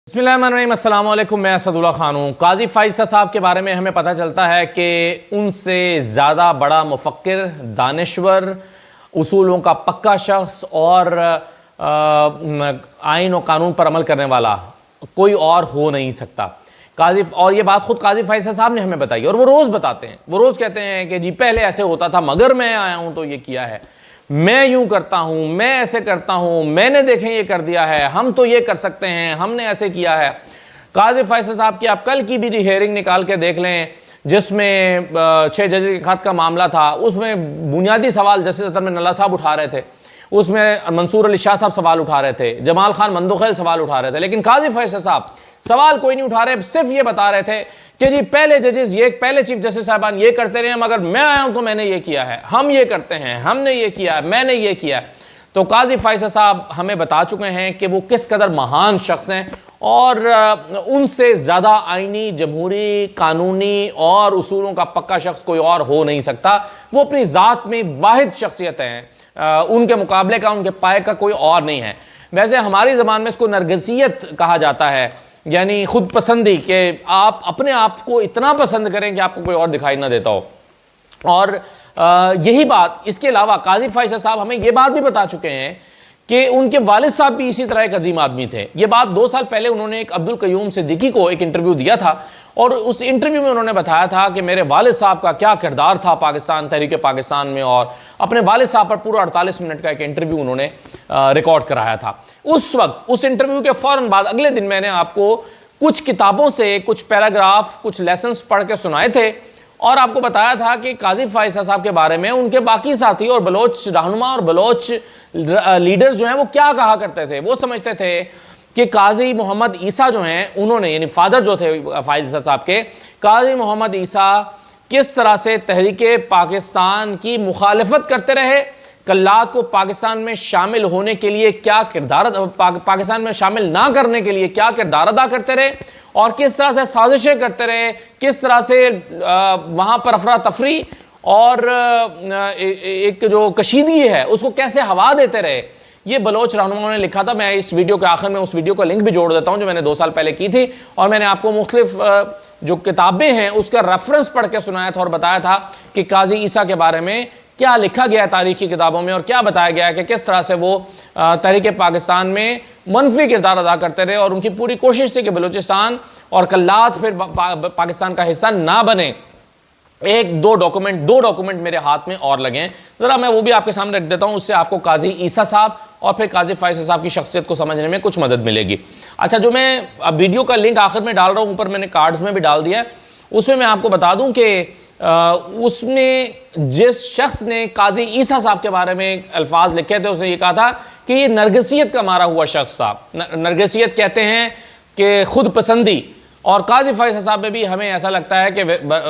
بسم اللہ الرحمن الرحیم، السلام علیکم۔ میں اسد اللہ خان ہوں۔ قاضی فائز صاحب کے بارے میں ہمیں پتہ چلتا ہے کہ ان سے زیادہ بڑا مفکر، دانشور، اصولوں کا پکا شخص اور آئین و قانون پر عمل کرنے والا کوئی اور ہو نہیں سکتا۔ اور یہ بات خود قاضی فائز صاحب نے ہمیں بتائی، اور وہ روز بتاتے ہیں۔ وہ روز کہتے ہیں کہ جی پہلے ایسے ہوتا تھا مگر میں آیا ہوں تو یہ کیا ہے، میں یوں کرتا ہوں، میں ایسے کرتا ہوں، میں نے دیکھیں یہ کر دیا ہے، ہم تو یہ کر سکتے ہیں، ہم نے ایسے کیا ہے۔ قاضی فیصل صاحب کی آپ کل کی بھی ہیئرنگ نکال کے دیکھ لیں، جس میں 6 ججز کے خط کا معاملہ تھا، اس میں بنیادی سوال جسٹس اطہر منی اللہ صاحب اٹھا رہے تھے، اس میں منصور علی شاہ صاحب سوال اٹھا رہے تھے، جمال خان مندوخیل سوال اٹھا رہے تھے، لیکن قاضی فیصل صاحب سوال کوئی نہیں اٹھا رہے، صرف یہ بتا رہے تھے کہ جی پہلے ججز یہ، پہلے چیف جسٹس صاحبان یہ کرتے رہے ہیں، مگر میں آیا ہوں تو میں نے یہ کیا ہے، ہم یہ کرتے ہیں، ہم نے یہ کیا ہے، میں نے یہ کیا ہے۔ تو قاضی فیصل صاحب ہمیں بتا چکے ہیں کہ وہ کس قدر مہان شخص ہیں، اور ان سے زیادہ آئینی، جمہوری، قانونی اور اصولوں کا پکا شخص کوئی اور ہو نہیں سکتا۔ وہ اپنی ذات میں واحد شخصیت ہیں، ان کے مقابلے کا، ان کے پائے کا کوئی اور نہیں ہے۔ ویسے ہماری زبان میں اس کو نرگسیت کہا جاتا ہے، یعنی خود پسندی، کہ آپ اپنے آپ کو اتنا پسند کریں کہ آپ کو کوئی اور دکھائی نہ دیتا ہو۔ اور یہی بات، اس کے علاوہ قاضی فیصل صاحب ہمیں یہ بات بھی بتا چکے ہیں کہ ان کے والد صاحب بھی اسی طرح ایک عظیم آدمی تھے۔ یہ بات 2 سال پہلے انہوں نے ایک عبدالقیوم صدیقی کو ایک انٹرویو دیا تھا، اور اس انٹرویو میں انہوں نے بتایا تھا کہ میرے والد صاحب کا کیا کردار تھا پاکستان، تحریک پاکستان میں، اور اپنے والد صاحب پر پورا 48 منٹ کا ایک انٹرویو انہوں نے ریکارڈ کرایا تھا۔ اس وقت، اس انٹرویو کے فوراً بعد اگلے دن میں نے آپ کو کچھ کتابوں سے کچھ پیراگراف، کچھ لیسنز پڑھ کے سنائے تھے، اور آپ کو بتایا تھا کہ قاضی فیصل صاحب کے بارے میں ان کے باقی ساتھی اور بلوچ رہنما اور بلوچ لیڈرز جو ہیں وہ کیا کہا کرتے تھے۔ وہ سمجھتے تھے کہ قاضی محمد عیسیٰ جو ہیں، انہوں نے، یعنی فادر جو تھے فیصل صاحب کے، قاضی محمد عیسیٰ کس طرح سے تحریک پاکستان کی مخالفت کرتے رہے، کلات کو پاکستان میں شامل ہونے کے لیے کیا کردار، پاکستان میں شامل نہ کرنے کے لیے کیا کردار ادا کرتے رہے، اور کس طرح سے سازشیں کرتے رہے، کس طرح سے وہاں پر افراتفری اور ایک جو کشیدگی ہے اس کو کیسے ہوا دیتے رہے۔ یہ بلوچ رہنماؤں نے لکھا تھا۔ میں اس ویڈیو کے آخر میں اس ویڈیو کا لنک بھی جوڑ دیتا ہوں جو میں نے 2 سال پہلے کی تھی، اور میں نے آپ کو مختلف جو کتابیں ہیں اس کا ریفرنس پڑھ کے سنایا تھا، اور بتایا تھا کہ قاضی عیسیٰ کے بارے میں کیا لکھا گیا ہے تاریخی کتابوں میں، اور کیا بتایا گیا ہے کہ کس طرح سے وہ تحریک پاکستان میں منفی کردار ادا کرتے رہے، اور ان کی پوری کوشش تھی کہ بلوچستان اور کلات پھر پاکستان کا حصہ نہ بنے۔ دو ڈاکومنٹ میرے ہاتھ میں اور لگے ہیں، ذرا میں وہ بھی آپ کے سامنے رکھ دیتا ہوں، اس سے آپ کو قاضی عیسیٰ صاحب اور پھر قاضی فیصل صاحب کی شخصیت کو سمجھنے میں کچھ مدد ملے گی۔ اچھا، جو میں ویڈیو کا لنک آخر میں ڈال رہا ہوں، اوپر میں نے کارڈز میں بھی ڈال دیا ہے، اس میں آپ کو بتا دوں کہ اس میں جس شخص نے قاضی عیسیٰ صاحب کے بارے میں الفاظ لکھے تھے، اس نے یہ کہا تھا کہ یہ نرگسیت کا مارا ہوا شخص تھا۔ نرگسیت کہتے ہیں کہ خود پسندی، اور قاضی فیصل صاحب میں بھی ہمیں ایسا لگتا ہے کہ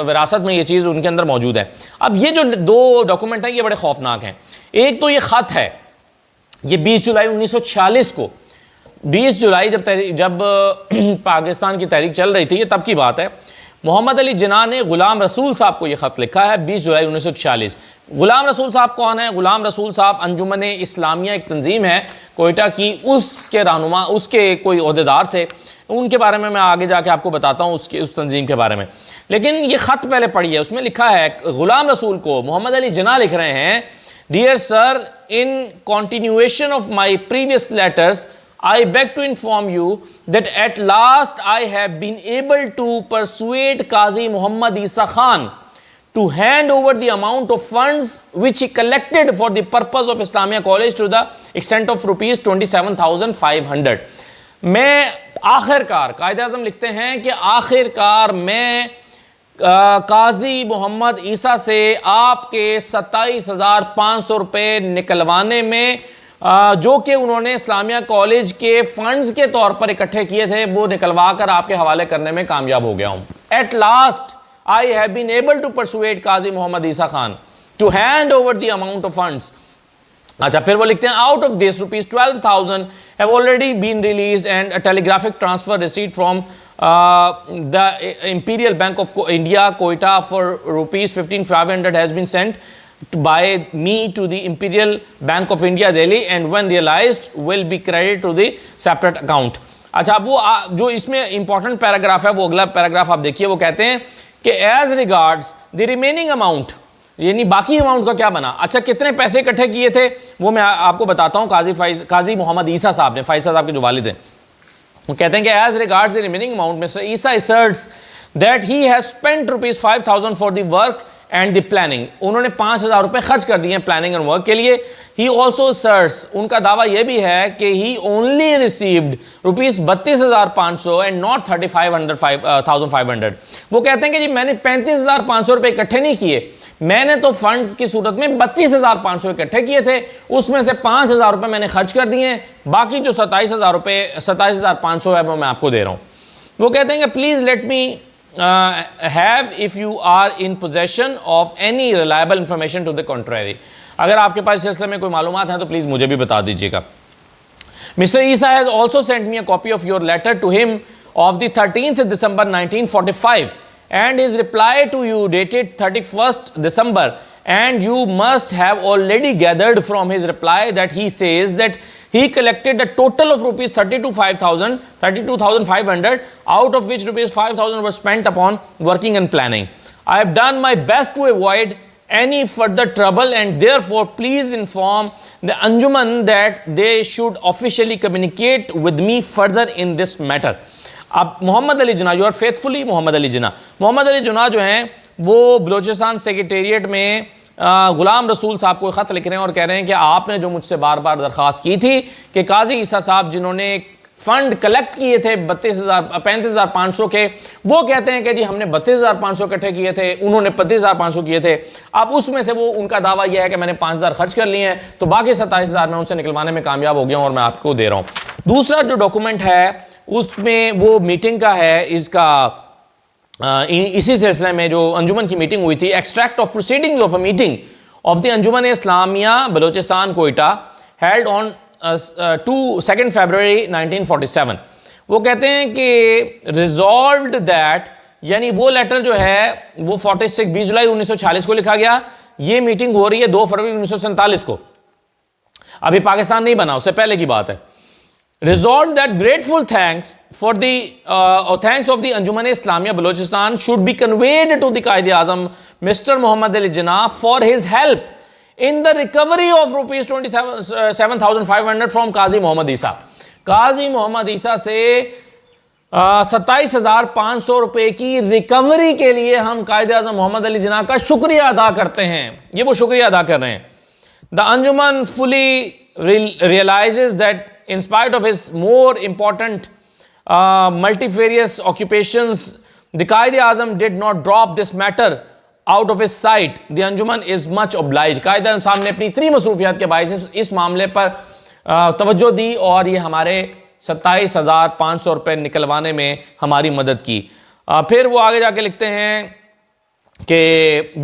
وراثت میں یہ چیز ان کے اندر موجود ہے۔ اب یہ جو 2 ڈاکومنٹ ہیں یہ بڑے خوفناک ہیں۔ ایک تو یہ خط ہے، یہ 20 جولائی 1946 کو، 20 جولائی جب پاکستان کی تحریک چل رہی تھی، یہ تب کی بات ہے، محمد علی جناح نے غلام رسول صاحب کو یہ خط لکھا ہے 20 جولائی 1946۔ غلام رسول صاحب کون ہیں؟ غلام رسول صاحب انجمن اسلامیہ ایک تنظیم ہے کوئٹہ کی، اس کے رہنما، اس کے کوئی عہدیدار تھے، ان کے بارے میں آگے جا کے آپ کو بتاتا ہوں اس تنظیم کے بارے میں۔ لیکن یہ خط پہلے پڑھیے، اس میں لکھا ہے، غلام رسول کو محمد علی جناح لکھ رہے ہیں، dear sir, in continuation of my previous letters I beg to inform you that at last I have been able to persuade Qazi Muhammad Isa Khan to hand over the amount of funds which he collected for the purpose of Islamia College to the extent of rupees 27,500۔ میں آخرکار، قائد اعظم لکھتے ہیں کہ آخرکار میں قاضی محمد عیسیٰ سے آپ کے 27,500 روپے نکلوانے میں، جو کہ انہوں نے اسلامیہ کالج کے فنڈز کے طور پر اکٹھے کیے تھے، وہ نکلوا کر آپ کے حوالے کرنے میں کامیاب ہو گیا ہوں۔ At last I have been able to persuade Qazi Muhammad Isa Khan to hand over the amount of funds۔ اچھا، پھر وہ لکھتے ہیں، out of this rupees 12,000 have already been released and a telegraphic transfer receipt from the Imperial Bank of India, Quetta for rupees 15,500 has been sent by me to the Imperial Bank of India, Delhi, and when realized will be credited to the separate account۔ اچھا وہ جو اس میں important paragraph ہے وہ اگلا paragraph آپ دیکھیے, وہ کہتے ہیں کہ as regards the remaining amount, یعنی باقی اماؤنٹ کا کیا بنا. اچھا کتنے پیسے اکٹھے کیے تھے وہ میں آپ کو بتاتا ہوں. قاضی محمد عیسیٰ صاحب نے, فائز صاحب کے جو والد ہیں, وہ کہتے ہیں کہ as regards the remaining amount mister Isa asserts that he has spent rupees 5,000 for the work and the planning. انہوں نے 5,000 روپے خرچ کر دیے ہیں پلاننگ اینڈ ورک کے لیے. He also asserts, ان کا دعویٰ یہ بھی ہے کہ he only received rupees 32,500 and not 35,500. وہ کہتے ہیں کہ جی میں نے 35,500 روپے اکٹھے نہیں کیے, میں نے تو فنڈز کی صورت میں 32,500 اکٹھے کیے تھے, اس میں سے 5,000 روپے میں نے خرچ کر دیے ہیں, باقی جو 27,500 ہے وہ میں آپ کو دے رہا ہوں. وہ کہتے ہیں کہ please let me have if you are in possession of any reliable information to the contrary. اگر آپ کے پاس اس سلسلے میں کوئی معلومات ہیں تو پلیز مجھے بھی بتا دیجیے گا. Mr. Isa has also sent me a copy of your letter to him of the 13th December 1945 and his reply to you dated 31st December, and you must have already gathered from his reply that he says that he collected a total of rupees 32,500, out of which rupees 5,000 were spent upon working and planning. I have done my best to avoid any further trouble, and therefore please inform the Anjuman that they should officially communicate with me further in this matter. اب محمد Ali Jinnah, you are فیتھفلی محمد علی جناح. محمد علی جناح جو ہیں وہ Balochistan secretariat میں غلام رسول صاحب کو خط لکھ رہے ہیں اور کہہ رہے ہیں کہ آپ نے جو مجھ سے بار بار درخواست کی تھی کہ قاضی عیسیٰ صاحب جنہوں نے فنڈ کلیکٹ کیے تھے 35,500 کے, وہ کہتے ہیں کہ جی ہم نے 32,500 اکٹھے کیے تھے, انہوں نے 35,500 کیے تھے. اب اس میں سے وہ ان کا دعویٰ یہ ہے کہ میں نے 5,000 خرچ کر لیے ہیں, تو باقی 27,000 میں ان سے نکلوانے میں کامیاب ہو گیا ہوں اور میں آپ کو دے رہا ہوں. دوسرا جو ڈاکومنٹ ہے اس میں وہ میٹنگ کا ہے, اس کا اسی سلسلے میں جو انجمن کی میٹنگ ہوئی تھی, extract of proceedings of a meeting of the Anjuman Islamia Balochistan Quetta held on 2 February 1947. وہ کہتے ہیں کہ resolved that, یعنی وہ لیٹر جو ہے وہ 20 جولائی 1946 کو لکھا گیا, یہ میٹنگ ہو رہی ہے 2 فروری 1947 کو, ابھی پاکستان نہیں بنا, اس سے پہلے کی بات ہے. Resolved that grateful thanks for the thanks of the Anjuman Islamiyya Balochistan should be conveyed to the Qaid-e-Azam Mr. Muhammad Ali Jinnah for his help in the recovery of rupees 27,500 from Qazi Muhammad Isa. قاضی محمد عیسیٰ سے 27,500 روپے کی recovery کے لیے ہم قائد اعظم محمد علی جناح کا شکریہ ادا کرتے ہیں. یہ وہ شکریہ ادا کر رہے ہیں. The Anjuman fully realizes that in spite of his more important multifarious occupations, the Qaid-e-Azam did not drop this matter out of his sight. The Anjuman is much obliged. Quaid Azam صاحب نے اپنی اتنی مصروفیات کے باعث اس معاملے پر توجہ دی اور یہ ہمارے 27,500 روپے نکلوانے میں ہماری مدد کی. پھر وہ آگے جا کے لکھتے ہیں کہ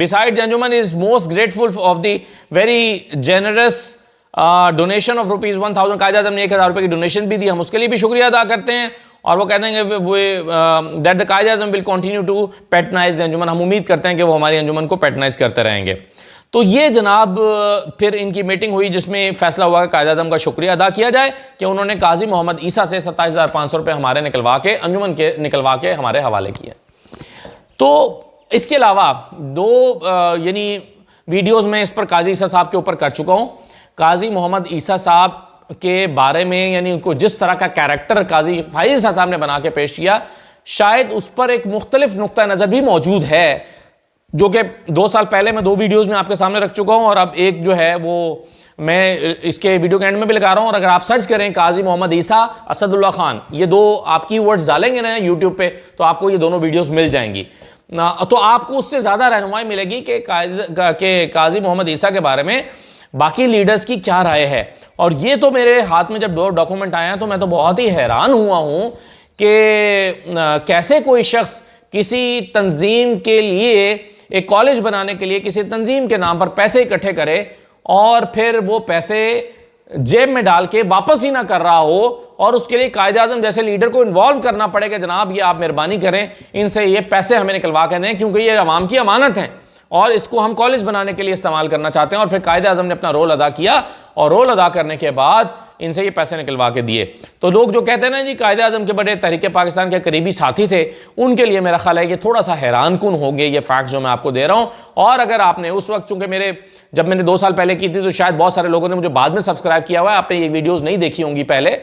besides the Anjuman is most grateful of the very generous donation of rupees 1,000. Quaid Azam نے 1,000 روپے کی ڈونیشن بھی دی, ہم اس کے لیے بھی شکریہ ادا کرتے ہیں. اور وہ کہتے ہیں کہ that the Quaid Azam will continue to patronised دی انجمن, ہم امید کرتے ہیں کہ وہ ہماری انجمن کو پیٹرنائز کرتے رہیں گے. تو یہ جناب پھر ان کی میٹنگ ہوئی جس میں فیصلہ ہوا کہ قائد اعظم کا شکریہ ادا کیا جائے کہ انہوں نے قاضی محمد عیسیٰ سے 27,500 روپے ہمارے نکلوا کے انجمن کے نکلوا کے ہمارے حوالے کیے. تو اس کے علاوہ دو یعنی ویڈیوز میں اس پر قاضی عیسیٰ صاحب کے اوپر کر چکا ہوں. قاضی محمد عیسیٰ صاحب کے بارے میں یعنی ان کو جس طرح کا کیریکٹر قاضی فائز عیسیٰ صاحب نے بنا کے پیش کیا, شاید اس پر ایک مختلف نقطہ نظر بھی موجود ہے جو کہ 2 سال پہلے میں 2 ویڈیوز میں آپ کے سامنے رکھ چکا ہوں, اور اب ایک جو ہے وہ میں اس کے ویڈیو کے اینڈ میں بھی لگا رہا ہوں. اور اگر آپ سرچ کریں قاضی محمد عیسیٰ اسد اللہ خان, یہ 2 آپ کی ورڈز ڈالیں گے نا یوٹیوب پہ, تو آپ کو یہ دونوں ویڈیوز مل جائیں گی. تو آپ کو اس سے زیادہ رہنمائی ملے گی کہ قاضی محمد عیسیٰ کے بارے میں باقی لیڈرز کی کیا رائے ہے. اور یہ تو میرے ہاتھ میں جب 2 ڈاکومنٹ آئے ہیں تو میں تو بہت ہی حیران ہوا ہوں کہ کیسے کوئی شخص کسی تنظیم کے لیے ایک کالج بنانے کے لیے کسی تنظیم کے نام پر پیسے اکٹھے کرے اور پھر وہ پیسے جیب میں ڈال کے واپس ہی نہ کر رہا ہو, اور اس کے لیے قائد اعظم جیسے لیڈر کو انوالو کرنا پڑے کہ جناب یہ آپ مہربانی کریں ان سے یہ پیسے ہمیں نکلوا کے دیں کیونکہ یہ عوام کی امانت ہیں اور اس کو ہم کالج بنانے کے لیے استعمال کرنا چاہتے ہیں. اور پھر قائد اعظم نے اپنا رول ادا کیا, اور رول ادا کرنے کے بعد ان سے یہ پیسے نکلوا کے دیے. تو لوگ جو کہتے ہیں نا جی قائد اعظم کے بڑے تحریک پاکستان کے قریبی ساتھی تھے, ان کے لیے میرا خیال ہے کہ تھوڑا سا حیران کن ہو گئے یہ فیکٹ جو میں آپ کو دے رہا ہوں. اور اگر آپ نے اس وقت, چونکہ جب میں نے 2 سال پہلے کی تھی تو شاید بہت سارے لوگوں نے مجھے بعد میں سبسکرائب کیا ہوا ہے, آپ نے یہ ویڈیوز نہیں دیکھی ہوں گی پہلے,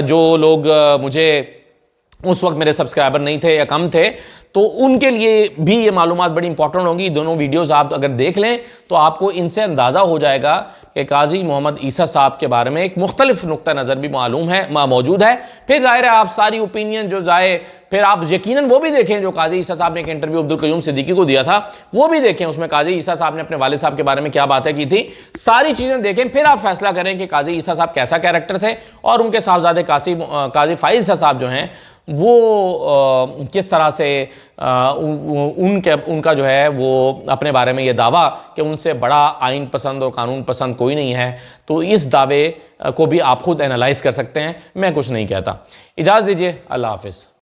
جو لوگ مجھے اس وقت میرے سبسکرائبر نہیں تھے یا کم تھے, تو ان کے لیے بھی یہ معلومات بڑی امپورٹنٹ ہوں گی. دونوں ویڈیوز آپ اگر دیکھ لیں تو آپ کو ان سے اندازہ ہو جائے گا کہ قاضی محمد عیسیٰ صاحب کے بارے میں ایک مختلف نقطہ نظر بھی موجود ہے. پھر ظاہر ہے آپ ساری اوپینین جو پھر آپ یقیناً وہ بھی دیکھیں جو قاضی عیسیٰ صاحب نے ایک انٹرویو عبدالقیوم صدیقی کو دیا تھا, وہ بھی دیکھیں, اس میں قاضی عیسیٰ صاحب نے اپنے والد صاحب کے بارے میں کیا باتیں کی تھی, ساری چیزیں دیکھیں, پھر آپ فیصلہ کریں کہ قاضی عیسیٰ صاحب کیسا کیریکٹر تھے اور ان کے صاحبزادے قاضی فائز عیسیٰ صاحب جو ہیں وہ کس طرح سے ان کا جو ہے وہ اپنے بارے میں یہ دعویٰ کہ ان سے بڑا آئین پسند اور قانون پسند کوئی نہیں ہے. تو اس دعوے کو بھی آپ خود اینالائز کر سکتے ہیں, میں کچھ نہیں کہتا. اجازت دیجیے, اللہ حافظ.